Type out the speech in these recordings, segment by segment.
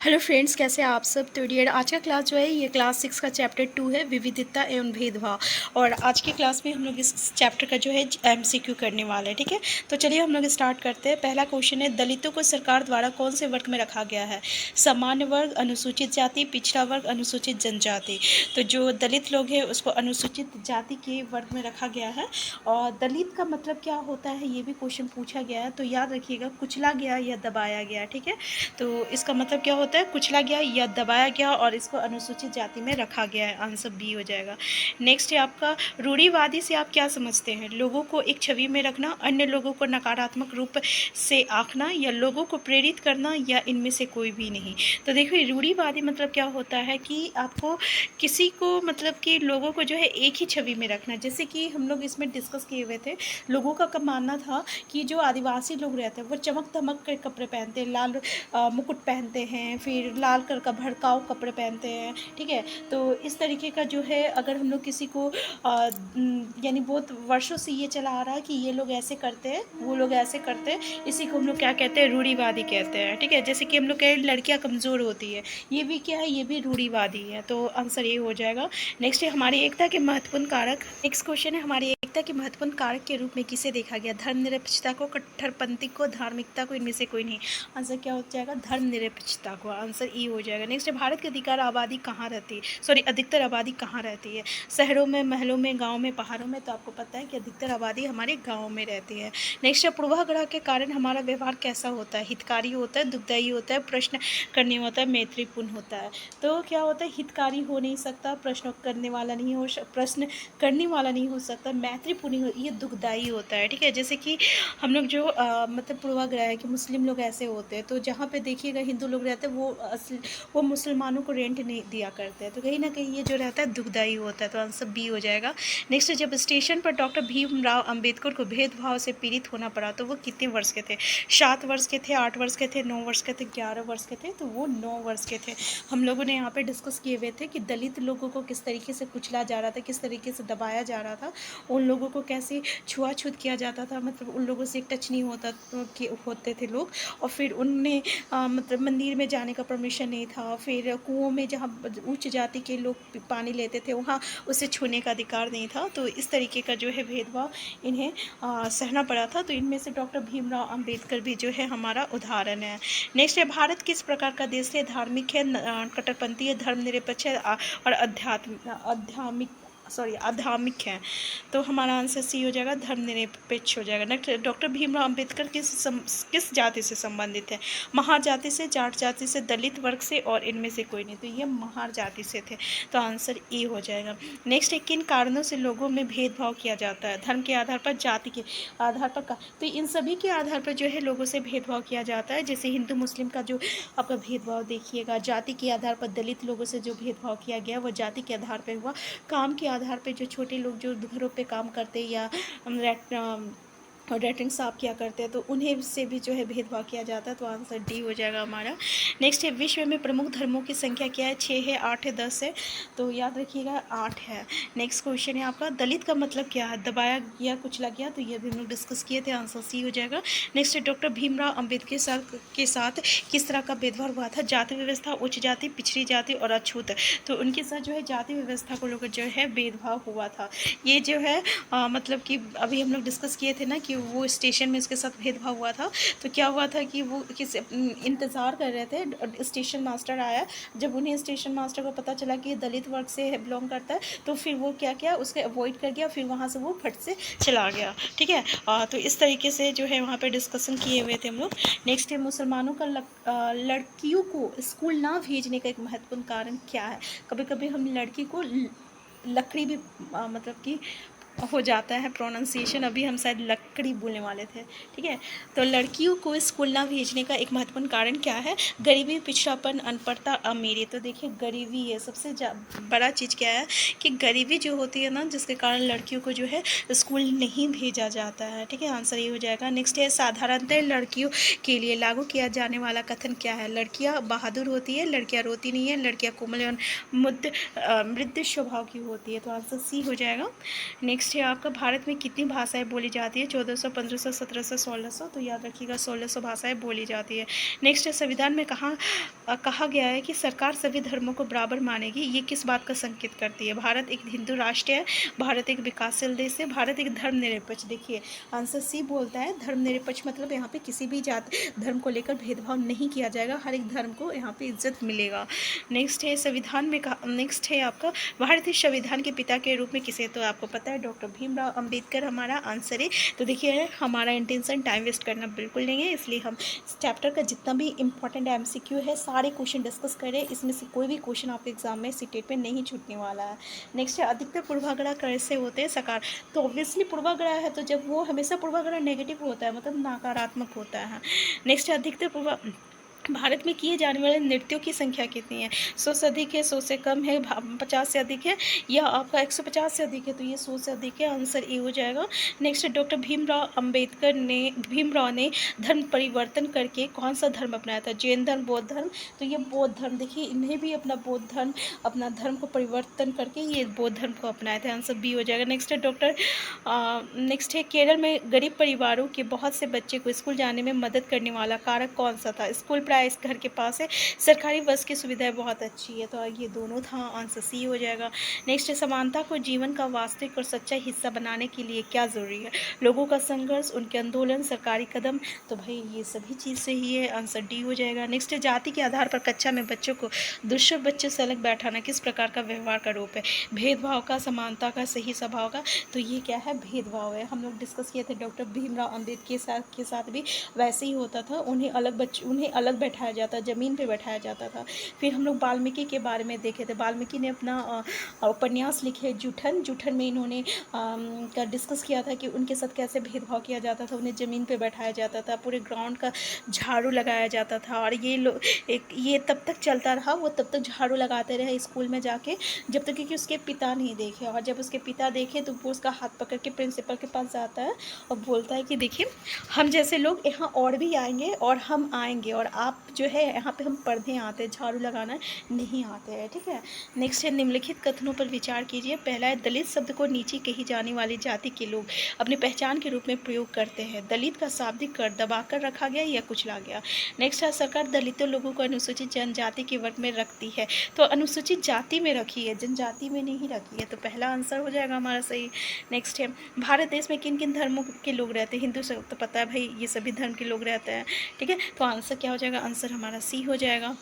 Hello friends, कैसे हैं आप सब। तो डियर, आज का क्लास जो है ये क्लास 6 का चैप्टर 2 है, विविधता एवं भेदभाव। और आज की क्लास में हम लोग इस चैप्टर का जो है एमसीक्यू करने वाले हैं। ठीक है, तो चलिए हम लोग स्टार्ट करते हैं। पहला क्वेश्चन है, दलितों को सरकार द्वारा कौन से वर्ग में रखा गया है? सामान्य वर्ग, अनुसूचित जाति, पिछड़ा वर्ग, अनुसूचित जनजाति। तो जो दलित लोग हैं उसको अनुसूचित जाति के वर्ग में रखा गया है। और दलित का मतलब क्या होता है ये भी क्वेश्चन पूछा गया है, तो याद रखिएगा, कुचला गया या दबाया गया। ठीक है, तो इसका मतलब क्या होता है? कुचला गया या दबाया गया, और इसको अनुसूचित जाति में रखा गया है। आंसर बी हो जाएगा। नेक्स्ट है आपका, रूढ़िवादी से आप क्या समझते हैं? लोगों को एक छवि में रखना, अन्य लोगों को नकारात्मक रूप से आंकना, या लोगों को प्रेरित करना, या इनमें से कोई भी नहीं। तो देखिए, रूढ़िवादी मतलब क्या होता है कि आपको किसी को, मतलब कि लोगों को जो है एक ही छवि में रखना। जैसे कि हम लोग इसमें डिस्कस किए हुए थे, लोगों का कब मानना था कि जो आदिवासी लोग रहते हैं वो चमक दमक के कपड़े पहनते हैं, लाल मुकुट पहनते हैं, फिर लाल कलर का भड़काऊ कपड़े पहनते हैं। ठीक है, तो इस तरीके का जो है, अगर हम लोग किसी को यानी बहुत वर्षों से ये चला आ रहा है कि ये लोग ऐसे करते हैं, वो लोग ऐसे करते हैं, इसी को हम लोग क्या कहते हैं? रूढ़िवादी कहते हैं। ठीक है, जैसे कि हम लोग कहें लड़कियां कमज़ोर होती है, ये भी क्या है? ये भी रूढ़िवादी है। तो आंसर ये हो जाएगा। नेक्स्ट है, हमारी एकता के महत्वपूर्ण कारक। नेक्स्ट क्वेश्चन है, हमारी एकता के महत्वपूर्ण कारक के रूप में किसे देखा गया? धर्मनिरपेक्षता को, कट्टरपंथी को, धार्मिकता को, इनमें से कोई नहीं। आंसर क्या हो जाएगा? धर्मनिरपेक्षता को। आंसर ई हो जाएगा। नेक्स्ट है, भारत की अधिकार आबादी कहाँ रहती है? सॉरी, अधिकतर आबादी कहाँ रहती है? शहरों में, महलों में, गाँव में, पहाड़ों में? तो आपको पता है कि अधिकतर आबादी हमारे गाँव में रहती है। नेक्स्ट है, पूर्वाग्रह के कारण हमारा व्यवहार कैसा होता है? हितकारी होता है, दुखदायी होता है, प्रश्न करने होता है, मैत्रीपूर्ण होता है। तो क्या होता है? हितकारी हो नहीं सकता, प्रश्न करने वाला नहीं हो, प्रश्न करने वाला नहीं हो सकता, मैत्रीपूर्ण हो, ये दुखदायी होता है। ठीक है, जैसे कि हम लोग जो मतलब पूर्वाग्रह है कि मुस्लिम लोग ऐसे होते हैं, तो जहाँ पे देखिएगा हिंदू लोग रहते हैं वो मुसलमानों को रेंट नहीं दिया करते हैं, तो कहीं ना कहीं ये जो रहता है दुखदायी होता है। तो आंसर बी हो जाएगा। नेक्स्ट, जब स्टेशन पर डॉक्टर भीमराव अंबेडकर को भेदभाव से पीड़ित होना पड़ा तो वो कितने वर्ष के थे? 7 वर्ष के थे, 8 वर्ष के थे, 9 वर्ष के थे, 11 वर्ष के थे? तो वो 9 वर्ष के थे। हम लोगों ने यहाँ पे डिस्कस किए हुए थे कि दलित लोगों को किस तरीके से कुचला जा रहा था, किस तरीके से दबाया जा रहा था, उन लोगों को कैसे छुआछूत किया जाता था, मतलब उन लोगों से टच नहीं होते थे लोग। और फिर उनने मतलब मंदिर में जाने का परमिशन नहीं था, फिर कुओं में जहाँ उच्च जाति के लोग पानी लेते थे वहाँ उसे छूने का अधिकार नहीं था। तो इस तरीके का जो है भेदभाव इन्हें सहना पड़ा था। तो इनमें से डॉक्टर भीमराव अंबेडकर भी जो है हमारा उदाहरण है। नेक्स्ट है, भारत किस प्रकार का देश है? धार्मिक है, कट्टरपंथी है, धर्मनिरपेक्ष है, और आध्यात्मिक है। तो हमारा आंसर सी हो जाएगा, धर्मनिरपेक्ष हो जाएगा। नेक्स्ट, डॉक्टर भीमराव अंबेडकर किस जाति से संबंधित है? महार जाति से, जाट जाति से, दलित वर्ग से, और इनमें से कोई नहीं। तो ये महार जाति से थे। तो आंसर ए हो जाएगा। नेक्स्ट है, किन कारणों से लोगों में भेदभाव किया जाता है? धर्म के आधार पर, जाति के आधार पर का? तो इन सभी के आधार पर जो है लोगों से भेदभाव किया जाता है। जैसे हिंदू मुस्लिम का जो आपका भेदभाव देखिएगा, जाति के आधार पर दलित लोगों से जो भेदभाव किया गया वो जाति के आधार पर हुआ। काम के आधार पे जो छोटे लोग जो घरों पे काम करते या रेटिंग साफ किया करते हैं तो उन्हें से भी जो है भेदभाव किया जाता है। तो आंसर डी हो जाएगा हमारा। नेक्स्ट है, विश्व में प्रमुख धर्मों की संख्या क्या है? 6 है, 8 है, 10 है? तो याद रखिएगा 8 है। नेक्स्ट क्वेश्चन है आपका, दलित का मतलब क्या है? दबाया गया, कुचला गया? तो ये भी हम लोग डिस्कस किए थे। आंसर सी हो जाएगा। नेक्स्ट है, डॉक्टर भीमराव अम्बेडकर के साथ किस तरह का भेदभाव हुआ था? जाति व्यवस्था, उच्च जाति, पिछड़ी जाति, और अछूत। तो उनके साथ जो है जाति व्यवस्था को लेकर जो है भेदभाव हुआ था। ये जो है मतलब कि अभी हम लोग डिस्कस किए थे ना कि वो स्टेशन में उसके साथ भेदभाव हुआ था। तो क्या हुआ था कि वो इंतज़ार कर रहे थे, स्टेशन मास्टर आया। जब उन्हें स्टेशन मास्टर को पता चला कि दलित वर्ग से बिलोंग करता है तो फिर वो क्या किया, उसके अवॉइड कर गया, फिर वहाँ से वो फट से चला गया। ठीक है, तो इस तरीके से जो है वहाँ पर डिस्कशन किए हुए थे हम लोग। नेक्स्ट है, मुसलमानों का लड़कियों को स्कूल ना भेजने का एक महत्वपूर्ण कारण क्या है? कभी कभी हम लड़की को लकड़ी भी मतलब कि हो जाता है प्रोनाउंसिएशन, अभी हम शायद लकड़ी बोलने वाले थे। ठीक है, तो लड़कियों को स्कूल ना भेजने का एक महत्वपूर्ण कारण क्या है? गरीबी, पिछड़ापन, अनपढ़ता, अमीरी। तो देखिए, गरीबी है सबसे बड़ा चीज़। क्या है कि गरीबी जो होती है ना, जिसके कारण लड़कियों को जो है स्कूल नहीं भेजा जाता है। ठीक है, आंसर ये हो जाएगा। नेक्स्ट है, साधारणतः लड़कियों के लिए लागू किया जाने वाला कथन क्या है? लड़कियाँ बहादुर होती है, लड़कियाँ रोती नहीं है, लड़कियाँ कोमल एवं मृद स्वभाव की होती है। तो आंसर सी हो जाएगा। नेक्स्ट नेक्स्ट है आपका भारत में कितनी भाषाएं बोली जाती है? 1400, 1500, 1700, 1600। तो याद रखिएगा 1600 भाषाएं बोली जाती है। नेक्स्ट है संविधान में कहा गया है कि सरकार सभी धर्मों को बराबर मानेगी, ये किस बात का संकेत करती है? भारत एक हिंदू राष्ट्र है, भारत एक विकासशील देश है, भारत एक धर्मनिरपेक्ष। देखिए आंसर सी बोलता है धर्मनिरपेक्ष, मतलब यहाँ पे किसी भी जात धर्म को लेकर भेदभाव नहीं किया जाएगा, हर एक धर्म को यहाँ पे इज्जत मिलेगा। नेक्स्ट है संविधान में नेक्स्ट है आपका भारतीय संविधान के पिता के रूप में किसे? तो आपको पता है डॉक्टर भीमराव अंबेडकर हमारा आंसर है। तो देखिए हमारा इंटेंशन टाइम वेस्ट करना बिल्कुल नहीं है, इसलिए हम चैप्टर का जितना भी इंपॉर्टेंट MCQ है सारे क्वेश्चन डिस्कस करें, इसमें से कोई भी क्वेश्चन आपके एग्जाम में सीटेट में नहीं छूटने वाला है। नेक्स्ट है अधिकतर पूर्वाग्रह कैसे होते हैं? सकार। तो ऑब्वियसली पूर्वाग्रह है तो जब वो हमेशा पूर्वाग्रह नेगेटिव होता है, मतलब नकारात्मक होता है। नेक्स्ट है अधिकतर भारत में किए जाने वाले नृत्यों की संख्या कितनी है? 100 से अधिक है, 100 से कम है, 50 से अधिक है, या आपका 150 से अधिक है? तो ये 100 से अधिक है, आंसर ए हो जाएगा। नेक्स्ट डॉक्टर भीमराव ने धर्म परिवर्तन करके कौन सा धर्म अपनाया था? जैन धर्म, बौद्ध धर्म। तो ये बौद्ध धर्म, देखिए इन्हें भी अपना धर्म को परिवर्तन करके ये बौद्ध धर्म को अपनाया था, आंसर बी हो जाएगा। नेक्स्ट है केरल में गरीब परिवारों के बहुत से बच्चे को स्कूल जाने में मदद करने वाला कारक कौन सा था? स्कूल प्राय इस घर के पास है, सरकारी बस की सुविधाएं बहुत अच्छी है। तो ये दोनों था, आंसर सी हो जाएगा। नेक्स्ट है समानता को जीवन का वास्तविक और सच्चा हिस्सा बनाने के लिए क्या ज़रूरी है? लोगों का संघर्ष, उनके आंदोलन, सरकारी कदम। तो भाई ये सभी चीज़ सही है, आंसर डी हो जाएगा। नेक्स्ट है जाति के आधार पर कक्षा में बच्चों को दूसरे बच्चों से अलग बैठाना किस प्रकार का व्यवहार का रूप है? भेदभाव का, समानता का, सही स्वभाव का। तो ये क्या है? भेदभाव है। हम लोग डिस्कस किए थे डॉक्टर भीमराव अम्बेडकर के साथ भी वैसे ही होता था, उन्हें अलग बैठाया जाता, ज़मीन पे बैठाया जाता था। फिर हम लोग वाल्मीकि के बारे में देखे थे, वाल्मीकि ने अपना उपन्यास लिखे जूठन में इन्होंने का डिस्कस किया था कि उनके साथ कैसे भेदभाव किया जाता था, उन्हें ज़मीन पे बैठाया जाता था, पूरे ग्राउंड का झाड़ू लगाया जाता था। और ये तब तक चलता रहा, वो तब तक झाड़ू लगाते रहे स्कूल में जाके जब तक कि उसके पिता नहीं देखे। और जब उसके पिता देखे तो वो उसका हाथ पकड़ के प्रिंसिपल के पास जाता है और बोलता है कि देखिए हम जैसे लोग यहाँ और भी आएंगे और हम आएंगे, और आप जो है यहाँ पे हम पढ़ने आते हैं, झाड़ू लगाना नहीं आते हैं, ठीक है। नेक्स्ट है निम्नलिखित कथनों पर विचार कीजिए। पहला है दलित शब्द को नीचे कही जाने वाली जाति के लोग अपनी पहचान के रूप में प्रयोग करते हैं। दलित का शाब्दिक अर्थ दबाकर रखा गया या कुचला गया। नेक्स्ट है सरकार दलितों लोगों को अनुसूचित जनजाति के वर्ग में रखती है, तो अनुसूचित जाति में रखी है, जनजाति में नहीं रखी है। तो पहला आंसर हो जाएगा हमारा सही। नेक्स्ट है भारत देश में किन किन धर्मों के लोग रहते हैं? हिंदू से तो पता है भाई, ये सभी धर्म के लोग रहते हैं, ठीक है। तो आंसर क्या हो जाएगा? आंसर हमारा सी हो जाएगा,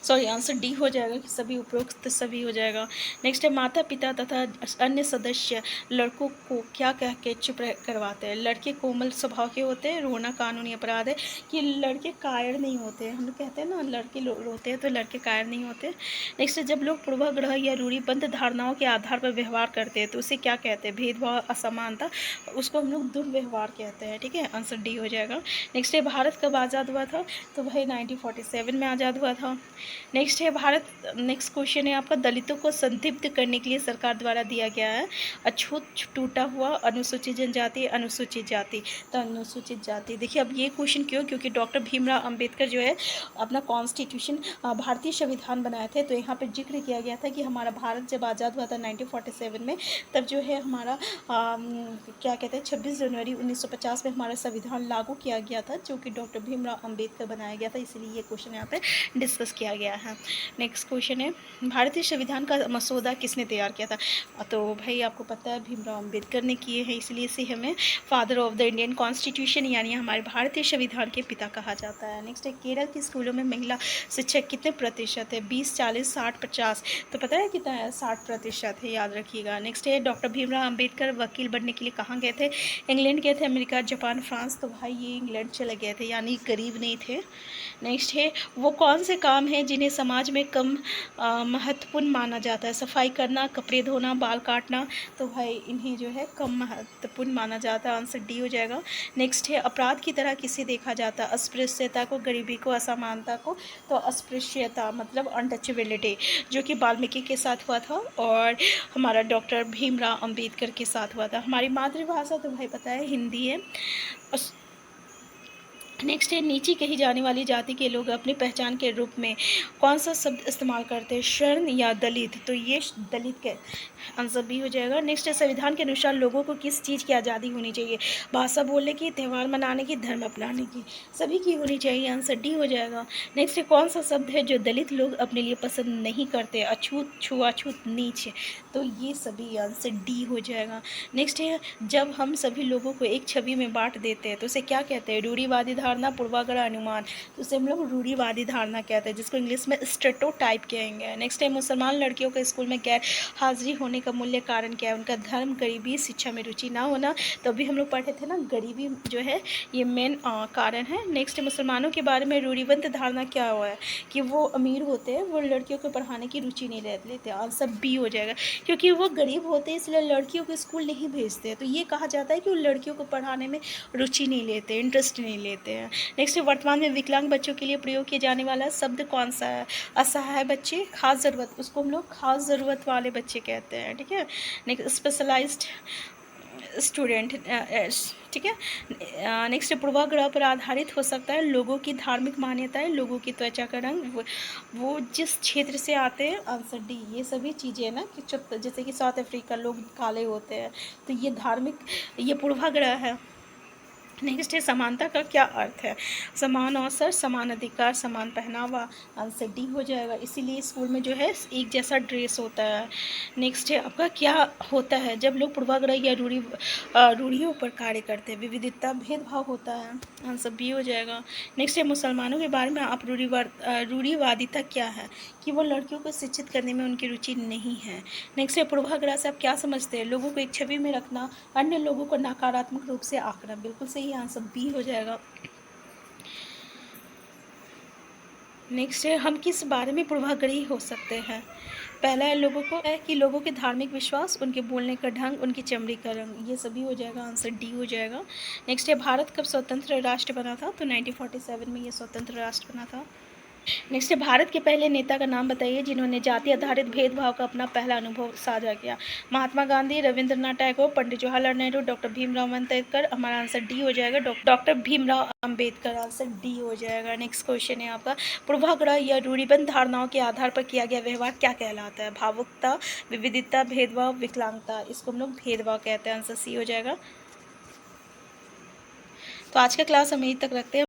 सॉरी आंसर डी हो जाएगा कि सभी उपरोक्त सभी हो जाएगा। नेक्स्ट है माता पिता तथा अन्य सदस्य लड़कों को क्या कह के चुप करवाते हैं? लड़के कोमल स्वभाव के होते हैं, रोना कानूनी अपराध है, कि लड़के कायर नहीं होते हैं। हम लोग कहते हैं ना लड़के रोते हैं, तो लड़के कायर नहीं होते। नेक्स्ट है जब लोग पूर्वाग्रह या रूढ़िबद्ध धारणाओं के आधार पर व्यवहार करते हैं तो उसे क्या कहते हैं? भेदभाव, असमानता, उसको हम लोग दुर्व्यवहार कहते हैं, ठीक है। आंसर डी हो जाएगा। नेक्स्ट है भारत कब आज़ाद हुआ था? तो भाई 1947 में आज़ाद हुआ था। नेक्स्ट क्वेश्चन है आपका दलितों को संदिग्ध करने के लिए सरकार द्वारा दिया गया है अछूत टूटा हुआ अनुसूचित जनजाति, अनुसूचित जाति। तो अनुसूचित जाति, देखिए अब ये क्वेश्चन क्यों? क्योंकि डॉक्टर भीमराव अंबेडकर जो है अपना कॉन्स्टिट्यूशन भारतीय संविधान बनाए थे, तो यहाँ पर जिक्र किया गया था कि हमारा भारत जब आज़ाद हुआ था 1947 में, तब जो है हमारा क्या कहते हैं 26 जनवरी 1950 में हमारा संविधान लागू किया गया था, जो कि डॉक्टर भीमराव अंबेडकर बनाया गया था, इसलिए ये क्वेश्चन यहाँ पे डिस्कस किया गया है। नेक्स्ट क्वेश्चन है भारतीय संविधान का मसौदा किसने तैयार किया था? तो भाई आपको पता है भीमराव अंबेडकर ने किए हैं, इसलिए इसे हमें father of the Indian constitution यानी हमारे भारतीय संविधान के पिता कहा जाता है। नेक्स्ट है केरल के स्कूलों में महिला शिक्षक कितने प्रतिशत है? 20, 40, 60, 50। तो पता है कितना है? 60% है, याद रखिएगा। नेक्स्ट है डॉक्टर भीमराव अंबेडकर वकील बनने के लिए कहाँ गए थे? इंग्लैंड गए थे, अमेरिका, जापान, फ्रांस। तो भाई ये इंग्लैंड चले गए थे, यानी गरीब नहीं थे। नेक्स्ट है वो कौन से काम हैं जिन्हें समाज में कम महत्वपूर्ण माना जाता है? सफाई करना, कपड़े धोना, बाल काटना। तो भाई इन्हें जो है कम महत्वपूर्ण माना जाता है, आंसर डी हो जाएगा। नेक्स्ट है अपराध की तरह किसे देखा जाता है? अस्पृश्यता को, गरीबी को, असमानता को। तो अस्पृश्यता मतलब अनटचेबिलिटी, जो कि वाल्मीकि के साथ हुआ था और हमारा डॉक्टर भीमराव अंबेडकर के साथ हुआ था। हमारी मातृभाषा तो भाई पता है हिंदी है। नेक्स्ट है, नीची कही जाने वाली जाति के लोग अपनी पहचान के रूप में कौन सा शब्द इस्तेमाल करते हैं, शरण या दलित? तो ये दलित के आंसर बी हो जाएगा। नेक्स्ट है, संविधान के अनुसार लोगों को किस चीज़ की आज़ादी होनी चाहिए, भाषा बोलने की, त्यौहार मनाने की, धर्म अपनाने की? सभी की होनी चाहिए, आंसर डी हो जाएगा। नेक्स्ट है, कौन सा शब्द है जो दलित लोग अपने लिए पसंद नहीं करते, अछूत, छुआछूत, नीच? तो ये सभी आंसर डी हो जाएगा। नेक्स्ट है, जब हम सभी लोगों को एक छवि में बांट देते हैं तो उसे क्या कहते हैं, रूढ़िवादी धारणा, पूर्वाग्रह, अनुमान? तो उसे हम लोग रूढ़िवादी धारणा कहते हैं, जिसको इंग्लिश में स्टेरियोटाइप कहेंगे। नेक्स्ट है, मुसलमान लड़कियों को स्कूल में गैर हाजिरी होने का मूल्य कारण क्या है, उनका धर्म, गरीबी, शिक्षा में रुचि ना होना? तो अभी हम लोग पढ़े थे ना, गरीबी जो है ये मेन कारण है। नेक्स्ट है, मुसलमानों के बारे में रूढ़िबद्ध धारणा क्या हुआ है, कि वो अमीर होते हैं, वो लड़कियों को पढ़ाने की रुचि नहीं लेते। आंसर बी हो जाएगा, क्योंकि वो गरीब होते हैं इसलिए लड़कियों को स्कूल नहीं भेजते हैं। तो ये कहा जाता है कि वो लड़कियों को पढ़ाने में रुचि नहीं लेते, इंटरेस्ट नहीं लेते हैं। नेक्स्ट, वर्तमान में विकलांग बच्चों के लिए प्रयोग किया जाने वाला शब्द कौन सा है, असहाय बच्चे, खास ज़रूरत, उसको हम लोग खास ज़रूरत वाले बच्चे कहते हैं, ठीक है। नेक्स्ट, स्पेशलाइज्ड स्टूडेंट, ठीक है। नेक्स्ट, पूर्वाग्रह पर आधारित हो सकता है, लोगों की धार्मिक मान्यताएं, लोगों की त्वचा का रंग, वो जिस क्षेत्र से आते हैं, आंसर डी। ये सभी चीज़ें हैं ना, कि जैसे कि साउथ अफ्रीका लोग काले होते हैं, तो ये धार्मिक, ये पूर्वाग्रह है। नेक्स्ट है, समानता का क्या अर्थ है, समान अवसर, समान अधिकार, समान पहनावा? आंसर डी हो जाएगा। इसीलिए स्कूल में जो है एक जैसा ड्रेस होता है। नेक्स्ट है, आपका क्या होता है जब लोग पूर्वाग्रह या रूढ़ियों पर कार्य करते हैं, विविधता, भेदभाव होता है? आंसर बी हो जाएगा। नेक्स्ट है, मुसलमानों के बारे में आप रूढ़िवादिता क्या है, कि वो लड़कियों को शिक्षित करने में उनकी रुचि नहीं है। नेक्स्ट है, पूर्वाग्रह से आप क्या समझते हैं, लोगों को एक छवि में रखना, अन्य लोगों को नकारात्मक रूप से आंकना? बिल्कुल सही, आंसर बी हो जाएगा। नेक्स्ट है, हम किस बारे में पूर्वाग्रही हो सकते हैं? पहला है, लोगों को है कि लोगों के धार्मिक विश्वास, उनके बोलने का ढंग, उनकी चमड़ी का रंग? ये सभी हो जाएगा, आंसर डी हो जाएगा। नेक्स्ट है, भारत कब स्वतंत्र राष्ट्र बना था? तो 1947 में ये स्वतंत्र राष्ट्र बना था। नेक्स्ट है, भारत के पहले नेता का नाम बताइए जिन्होंने जाति आधारित भेदभाव का अपना पहला अनुभव साझा किया। महात्मा गांधी, रविंद्रनाथ टैगोर, पंडित जवाहरलाल नेहरू, डॉक्टर भीमराव अम्बेडकर? हमारा आंसर डी हो जाएगा, doctor Bhimrao Ambedkar. Answer D हो जाएगा। नेक्स्ट क्वेश्चन है आपका, पूर्वाग्रह या रूढ़िबद्ध धारणाओं के आधार पर किया गया व्यवहार क्या कहलाता है, भावुकता, विविधता, भेदभाव, विकलांगता? इसको हम लोग भेदभाव कहते हैं, आंसर सी हो जाएगा। तो आज का क्लास हम यहीं तक रखते हैं।